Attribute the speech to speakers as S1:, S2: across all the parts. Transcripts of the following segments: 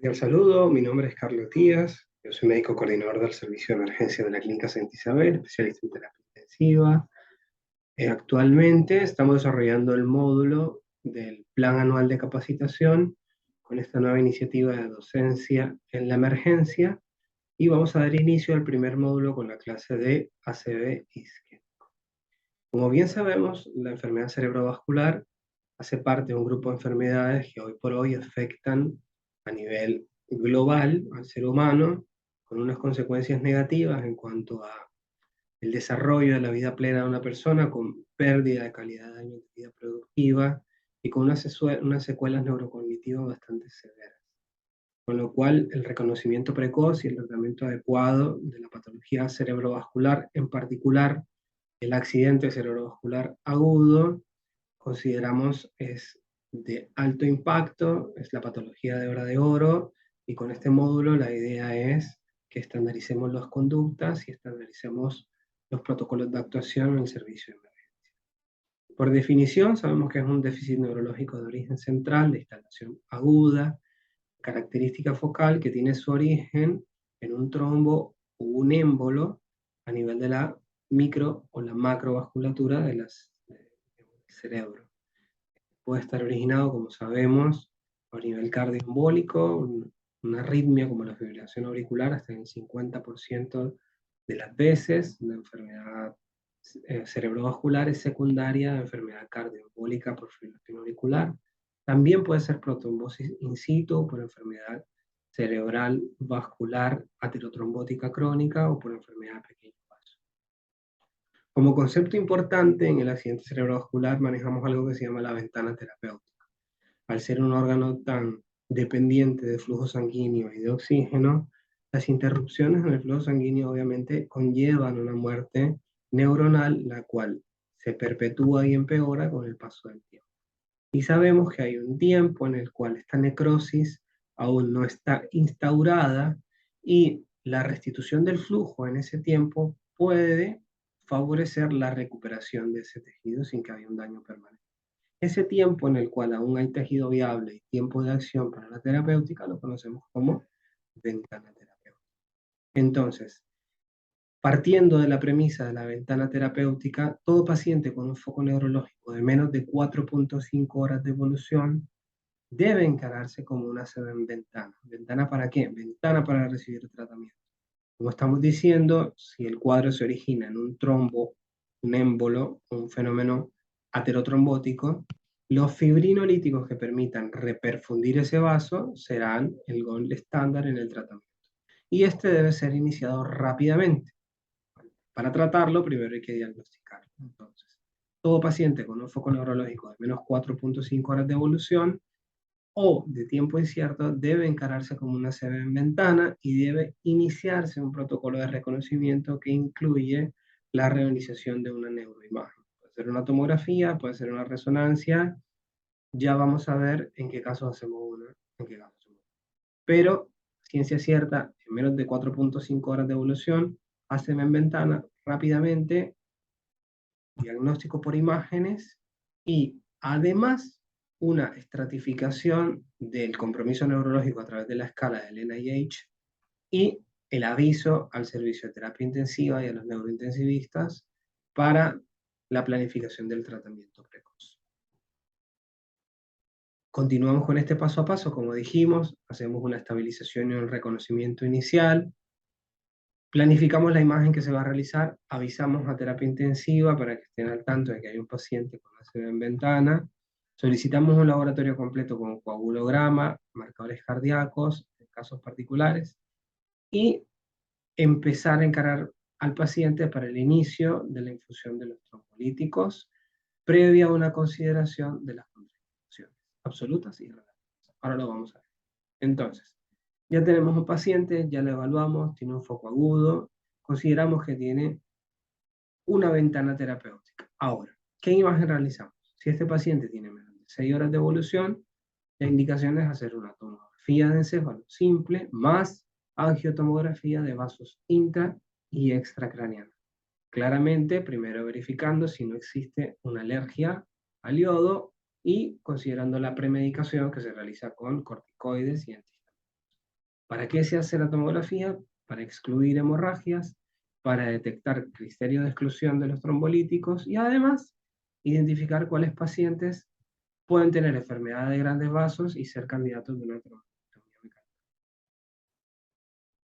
S1: Cordial saludo, mi nombre es Carlos Díaz, yo soy médico coordinador del servicio de emergencia de la Clínica Santa Isabel, especialista en terapia intensiva. Actualmente estamos desarrollando el módulo del Plan Anual de Capacitación con esta nueva iniciativa de docencia en la emergencia y vamos a dar inicio al primer módulo con la clase de ACV isquémico. Como bien sabemos, la enfermedad cerebrovascular hace parte de un grupo de enfermedades que hoy por hoy afectan a nivel global al ser humano, con unas consecuencias negativas en cuanto a el desarrollo de la vida plena de una persona, con pérdida de calidad de años de vida productiva y con unas secuelas neurocognitivas bastante severas. Con lo cual, el reconocimiento precoz y el tratamiento adecuado de la patología cerebrovascular, en particular el accidente cerebrovascular agudo, consideramos es de alto impacto, es la patología de hora de oro, y con este módulo la idea es que estandaricemos las conductas y estandaricemos los protocolos de actuación en el servicio de emergencia. Por definición, sabemos que es un déficit neurológico de origen central, de instalación aguda, característica focal que tiene su origen en un trombo o un émbolo a nivel de la micro o la macrovasculatura del cerebro. Puede estar originado, como sabemos, a nivel cardioembólico, una arritmia como la fibrilación auricular hasta en el 50% de las veces. La enfermedad cerebrovascular es secundaria a enfermedad cardioembólica por fibrilación auricular. También puede ser por trombosis in situ, por enfermedad cerebral vascular aterotrombótica crónica o por enfermedad de pequeño vaso. Como concepto importante en el accidente cerebrovascular manejamos algo que se llama la ventana terapéutica. Al ser un órgano tan dependiente de flujo sanguíneo y de oxígeno, las interrupciones en el flujo sanguíneo obviamente conllevan una muerte neuronal, la cual se perpetúa y empeora con el paso del tiempo. Y sabemos que hay un tiempo en el cual esta necrosis aún no está instaurada y la restitución del flujo en ese tiempo puede favorecer la recuperación de ese tejido sin que haya un daño permanente. Ese tiempo en el cual aún hay tejido viable y tiempo de acción para la terapéutica lo conocemos como ventana terapéutica. Entonces, partiendo de la premisa de la ventana terapéutica, todo paciente con un foco neurológico de menos de 4.5 horas de evolución debe encararse como una ventana. ¿Ventana para qué? Ventana para recibir tratamiento. Como estamos diciendo, si el cuadro se origina en un trombo, un émbolo, un fenómeno aterotrombótico, los fibrinolíticos que permitan reperfundir ese vaso serán el gold estándar en el tratamiento. Y este debe ser iniciado rápidamente. Para tratarlo, primero hay que diagnosticarlo. Entonces, todo paciente con un foco neurológico de menos 4.5 horas de evolución o de tiempo incierto debe encararse como una CV en ventana y debe iniciarse un protocolo de reconocimiento que incluye la realización de una neuroimagen. Puede ser una tomografía, puede ser una resonancia, ya vamos a ver en qué caso hacemos una, en qué caso hacemos otra. Pero, ciencia cierta, en menos de 4.5 horas de evolución, hacen en ventana rápidamente, diagnóstico por imágenes y además una estratificación del compromiso neurológico a través de la escala del NIH y el aviso al servicio de terapia intensiva y a los neurointensivistas para la planificación del tratamiento precoz. Continuamos con este paso a paso, como dijimos, hacemos una estabilización y un reconocimiento inicial, planificamos la imagen que se va a realizar, avisamos a terapia intensiva para que estén al tanto de que hay un paciente con ACV en ventana, solicitamos un laboratorio completo con coagulograma, marcadores cardíacos, en casos particulares, y empezar a encarar al paciente para el inicio de la infusión de los trombolíticos, previa a una consideración de las contraindicaciones absolutas y relativas. Ahora lo vamos a ver. Entonces, ya tenemos un paciente, ya lo evaluamos, tiene un foco agudo, consideramos que tiene una ventana terapéutica. Ahora, ¿qué imagen realizamos? Si este paciente tiene menos de 6 horas de evolución, la indicación es hacer una tomografía de encéfalo simple más angiotomografía de vasos intra y extracraneanos. Claramente, primero verificando si no existe una alergia al yodo y considerando la premedicación que se realiza con corticoides y antihistamínicos. ¿Para qué se hace la tomografía? Para excluir hemorragias, para detectar criterios de exclusión de los trombolíticos y además identificar cuáles pacientes pueden tener enfermedad de grandes vasos y ser candidatos de una trombotomía mecánica.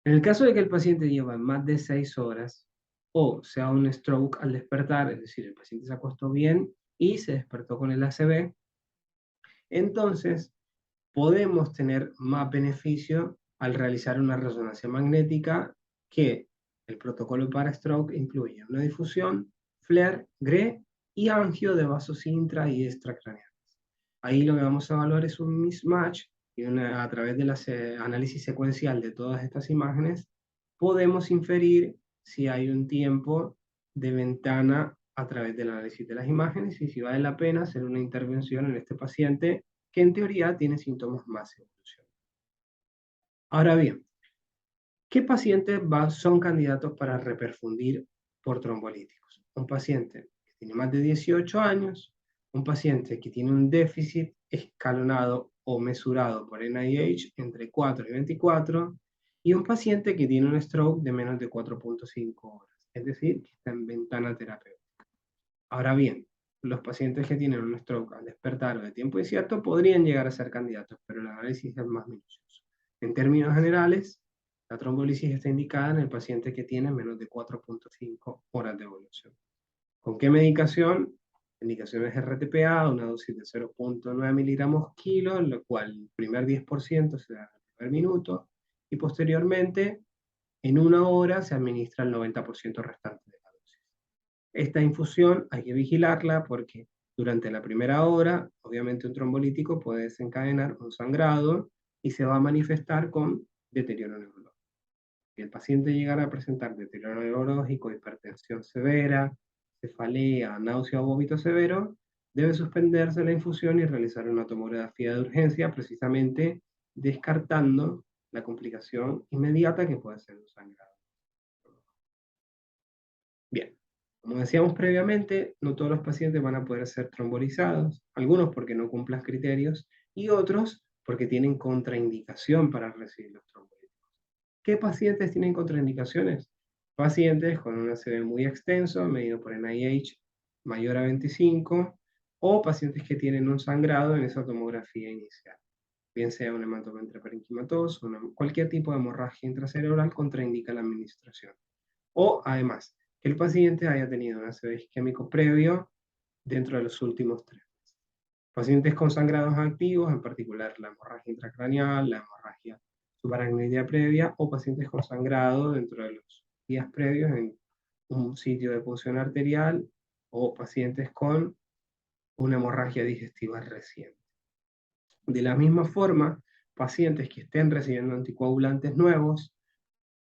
S1: En el caso de que el paciente lleva más de 6 horas o sea un stroke al despertar, es decir, el paciente se acostó bien y se despertó con el ACV, entonces podemos tener más beneficio al realizar una resonancia magnética que el protocolo para stroke incluye una difusión, FLAIR, GRE y angio de vasos intra y extracraneales. Ahí lo que vamos a evaluar es un mismatch y a través del análisis secuencial de todas estas imágenes podemos inferir si hay un tiempo de ventana a través del análisis de las imágenes y si vale la pena hacer una intervención en este paciente que en teoría tiene síntomas más evolucionados. Ahora bien, ¿qué pacientes son candidatos para reperfundir por trombolíticos? Un paciente que tiene más de 18 años, un paciente que tiene un déficit escalonado o mesurado por NIH entre 4 y 24, y un paciente que tiene un stroke de menos de 4.5 horas, es decir, que está en ventana terapéutica. Ahora bien, los pacientes que tienen un stroke al despertar o de tiempo incierto podrían llegar a ser candidatos, pero el análisis es más minucioso. En términos generales, la trombolisis está indicada en el paciente que tiene menos de 4.5 horas de evolución. ¿Con qué medicación? La indicación es RTPA, una dosis de 0.9 miligramos kilo, en lo cual el primer 10% se da en el primer minuto, y posteriormente, en una hora, se administra el 90% restante de la dosis. Esta infusión hay que vigilarla porque durante la primera hora, obviamente un trombolítico puede desencadenar un sangrado y se va a manifestar con deterioro neurológico. Si el paciente llegara a presentar deterioro neurológico, hipertensión severa, cefalea, náusea o vómito severo, debe suspenderse la infusión y realizar una tomografía de urgencia, precisamente descartando la complicación inmediata que puede ser un sangrado. Bien, como decíamos previamente, no todos los pacientes van a poder ser trombolizados, algunos porque no cumplan criterios y otros porque tienen contraindicación para recibir los trombolíticos. ¿Qué pacientes tienen contraindicaciones? Pacientes con un ACV muy extenso, medido por NIH mayor a 25, o pacientes que tienen un sangrado en esa tomografía inicial, bien sea un hematoma intraparenquimatoso, cualquier tipo de hemorragia intracerebral contraindica la administración. O además, que el paciente haya tenido un ACV isquémico previo dentro de los últimos 3 meses. Pacientes con sangrados activos, en particular la hemorragia intracraneal, la hemorragia subaracnoidea previa, o pacientes con sangrado dentro de los días previos en un sitio de punción arterial, o pacientes con una hemorragia digestiva reciente. De la misma forma, pacientes que estén recibiendo anticoagulantes nuevos,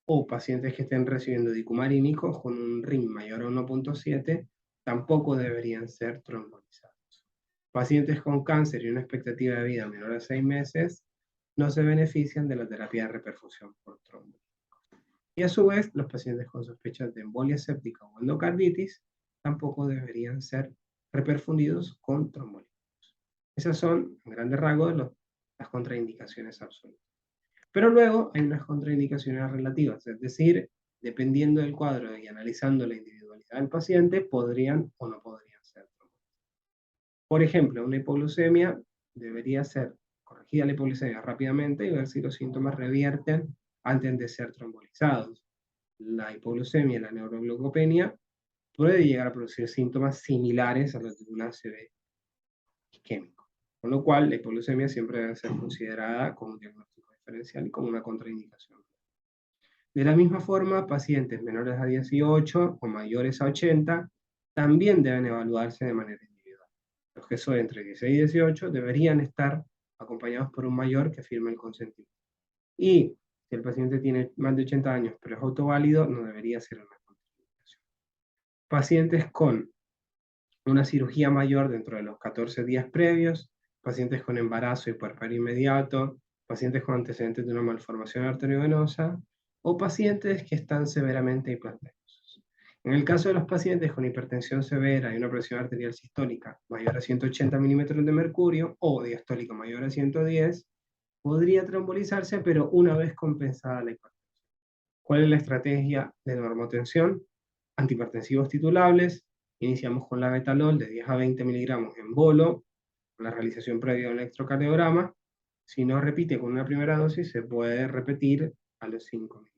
S1: o pacientes que estén recibiendo dicumarínicos con un RIN mayor a 1.7 tampoco deberían ser trombolizados. Pacientes con cáncer y una expectativa de vida menor a 6 meses no se benefician de la terapia de reperfusión por trombolíticos. Y a su vez, los pacientes con sospechas de embolia séptica o endocarditis tampoco deberían ser reperfundidos con trombolíticos. Esas son, en grandes rasgos, las contraindicaciones absolutas. Pero luego hay unas contraindicaciones relativas, es decir, dependiendo del cuadro y analizando la individualidad del paciente, podrían o no podrían ser trombolizados. Por ejemplo, una hipoglucemia debería ser corregida la hipoglucemia rápidamente y ver si los síntomas revierten antes de ser trombolizados. La hipoglucemia y la neuroglucopenia puede llegar a producir síntomas similares a los de un ACV isquémico, con lo cual la hipoglucemia siempre debe ser considerada como un diagnóstico diferencial y como una contraindicación. De la misma forma, pacientes menores a 18 o mayores a 80 también deben evaluarse de manera individual. Los que son entre 16 y 18 deberían estar acompañados por un mayor que firme el consentimiento. Y si el paciente tiene más de 80 años pero es autoválido, no debería ser una contraindicación. Pacientes con una cirugía mayor dentro de los 14 días previos, pacientes con embarazo y puerperio inmediato, pacientes con antecedentes de una malformación arteriovenosa, o pacientes que están severamente hipertensos. En el caso de los pacientes con hipertensión severa y una presión arterial sistólica mayor a 180 milímetros de mercurio o diastólica mayor a 110, podría trombolizarse, pero una vez compensada la hipertensión. ¿Cuál es la estrategia de normotensión? Antihipertensivos titulables. Iniciamos con la betalol de 10 a 20 miligramos en bolo, con la realización previa de un electrocardiograma. Si no repite con una primera dosis, se puede repetir a los 5 minutos.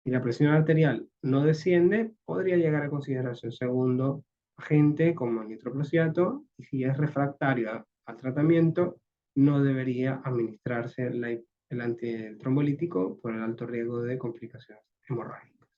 S1: Si la presión arterial no desciende, podría llegar a considerarse un segundo agente como el nitroprusiato, y si es refractario al tratamiento, no debería administrarse el antitrombolítico por el alto riesgo de complicaciones hemorrágicas.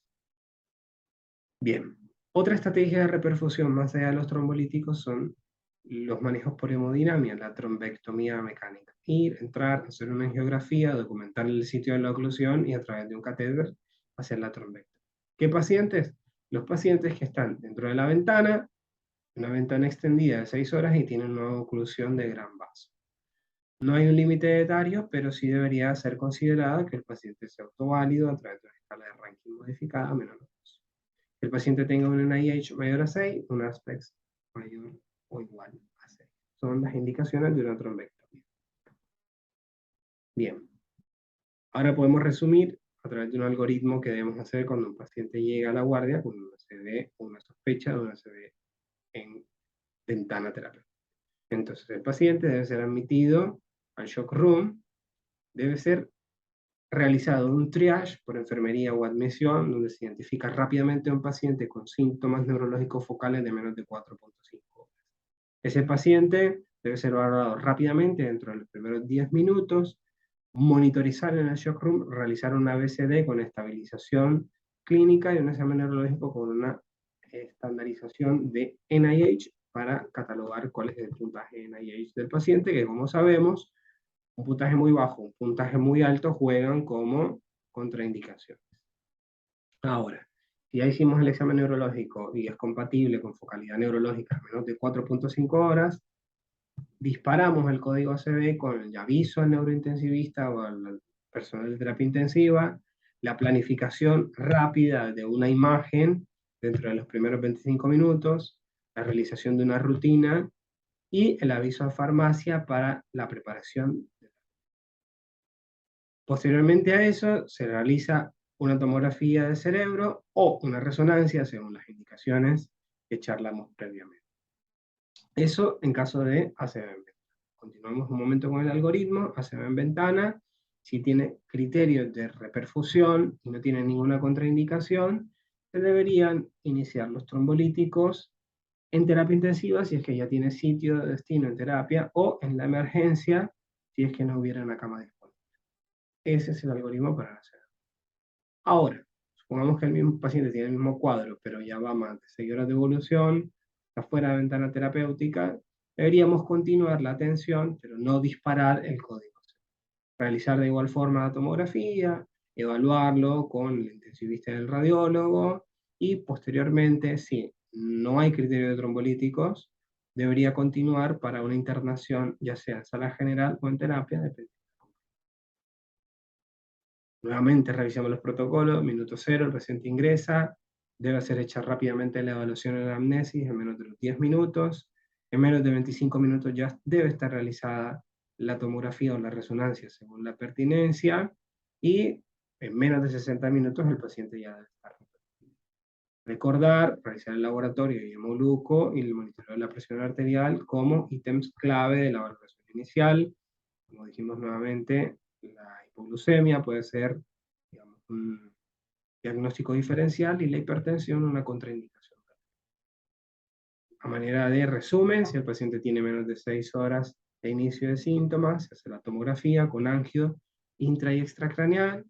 S1: Bien, otra estrategia de reperfusión más allá de los trombolíticos son los manejos por hemodinamia, la trombectomía mecánica. Ir, entrar, hacer una angiografía, documentar el sitio de la oclusión y a través de un catéter hacer la trombectomía. ¿Qué pacientes? Los pacientes que están dentro de la ventana, una ventana extendida de 6 horas y tienen una oclusión de gran vaso. No hay un límite etario, pero sí debería ser considerado que el paciente sea autoválido a través de una escala de ranking modificada menor a 2. Que el paciente tenga un NIH mayor a 6, un ASPEX mayor o igual a 6. Son las indicaciones de una trombectomía. Bien. Ahora podemos resumir a través de un algoritmo que debemos hacer cuando un paciente llega a la guardia con una ACV o una sospecha de una ACV en ventana terapéutica. Entonces, el paciente debe ser admitido al shock room, debe ser realizado un triage por enfermería o admisión, donde se identifica rápidamente a un paciente con síntomas neurológicos focales de menos de 4.5 horas. Ese paciente debe ser valorado rápidamente dentro de los primeros 10 minutos, monitorizar en el shock room, realizar una ABCD con estabilización clínica y un examen neurológico con una estandarización de NIH para catalogar cuál es el puntaje NIH del paciente, que como sabemos, un puntaje muy bajo, un puntaje muy alto juegan como contraindicaciones. Ahora, si ya hicimos el examen neurológico y es compatible con focalidad neurológica menos de 4.5 horas, disparamos el código ACV con el aviso al neurointensivista o al personal de terapia intensiva, la planificación rápida de una imagen dentro de los primeros 25 minutos, la realización de una rutina y el aviso a farmacia para la preparación. Posteriormente a eso se realiza una tomografía del cerebro o una resonancia según las indicaciones que charlamos previamente. Eso en caso de ACV en ventana. Continuamos un momento con el algoritmo, ACV en ventana. Si tiene criterios de reperfusión y no tiene ninguna contraindicación, se deberían iniciar los trombolíticos en terapia intensiva si es que ya tiene sitio de destino en terapia, o en la emergencia si es que no hubiera una cama disponible. Ese es el algoritmo para la ACV. Ahora, supongamos que el mismo paciente tiene el mismo cuadro, pero ya va más de 6 horas de evolución, está fuera de ventana terapéutica, deberíamos continuar la atención, pero no disparar el código. Realizar de igual forma la tomografía, evaluarlo con el intensivista y el radiólogo, y posteriormente, si no hay criterio de trombolíticos, debería continuar para una internación, ya sea en sala general o en terapia, dependiendo. Nuevamente revisamos los protocolos, minuto 0, el paciente ingresa, debe ser hecha rápidamente la evaluación en la amnesis en menos de los 10 minutos, en menos de 25 minutos ya debe estar realizada la tomografía o la resonancia según la pertinencia, y en menos de 60 minutos el paciente ya debe estar. Recordar, realizar el laboratorio y hemoluco y el monitoreo de la presión arterial como ítems clave de la valoración inicial. Como dijimos nuevamente, la hipoglucemia puede ser, digamos, un diagnóstico diferencial y la hipertensión una contraindicación. A manera de resumen, si el paciente tiene menos de 6 horas de inicio de síntomas, se hace la tomografía con angio intra y extracraneal,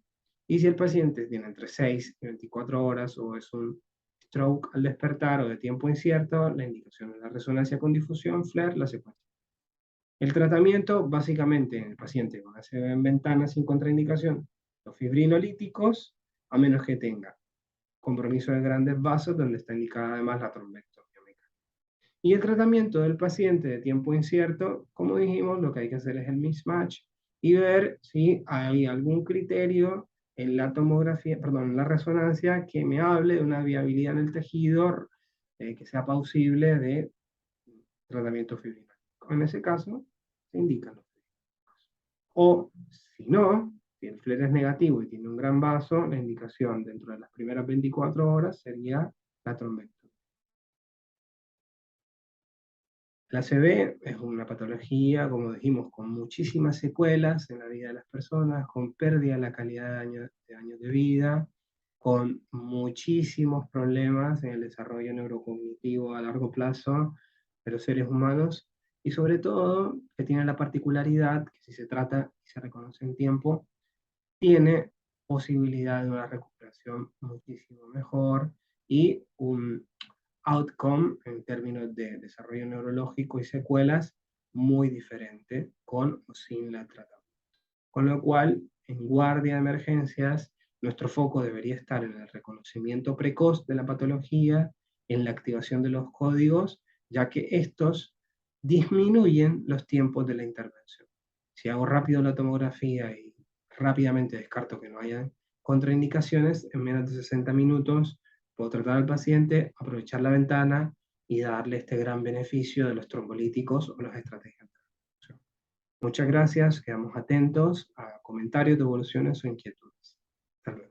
S1: y si el paciente tiene entre 6 y 24 horas o es un stroke al despertar o de tiempo incierto, la indicación es la resonancia con difusión, FLAIR, la secuencia. El tratamiento, básicamente, en el paciente con ACV en ventana sin contraindicación, los fibrinolíticos, a menos que tenga compromiso de grandes vasos, donde está indicada además la trombectomía mecánica. Y el tratamiento del paciente de tiempo incierto, como dijimos, lo que hay que hacer es el mismatch y ver si hay algún criterio en la tomografía, perdón, en la resonancia que me hable de una viabilidad en el tejido que sea plausible de tratamiento fibrinolítico. En ese caso, se indican los fibrinolíticos. O Si no, si el FLAIR es negativo y tiene un gran vaso, la indicación dentro de las primeras 24 horas sería la trombectomía. La ACV es una patología, como dijimos, con muchísimas secuelas en la vida de las personas, con pérdida de la calidad de años de vida, con muchísimos problemas en el desarrollo neurocognitivo a largo plazo de los seres humanos, y sobre todo que tiene la particularidad que si se trata y se reconoce en tiempo, tiene posibilidad de una recuperación muchísimo mejor y un outcome en términos de desarrollo neurológico y secuelas muy diferente con o sin la tratamiento. Con lo cual, en guardia de emergencias, nuestro foco debería estar en el reconocimiento precoz de la patología, en la activación de los códigos, ya que estos disminuyen los tiempos de la intervención. Si hago rápido la tomografía y rápidamente descarto que no haya contraindicaciones, en menos de 60 minutos puedo tratar al paciente, aprovechar la ventana y darle este gran beneficio de los trombolíticos o las estrategias de reducción. Muchas gracias, quedamos atentos a comentarios, devoluciones o inquietudes. Hasta luego.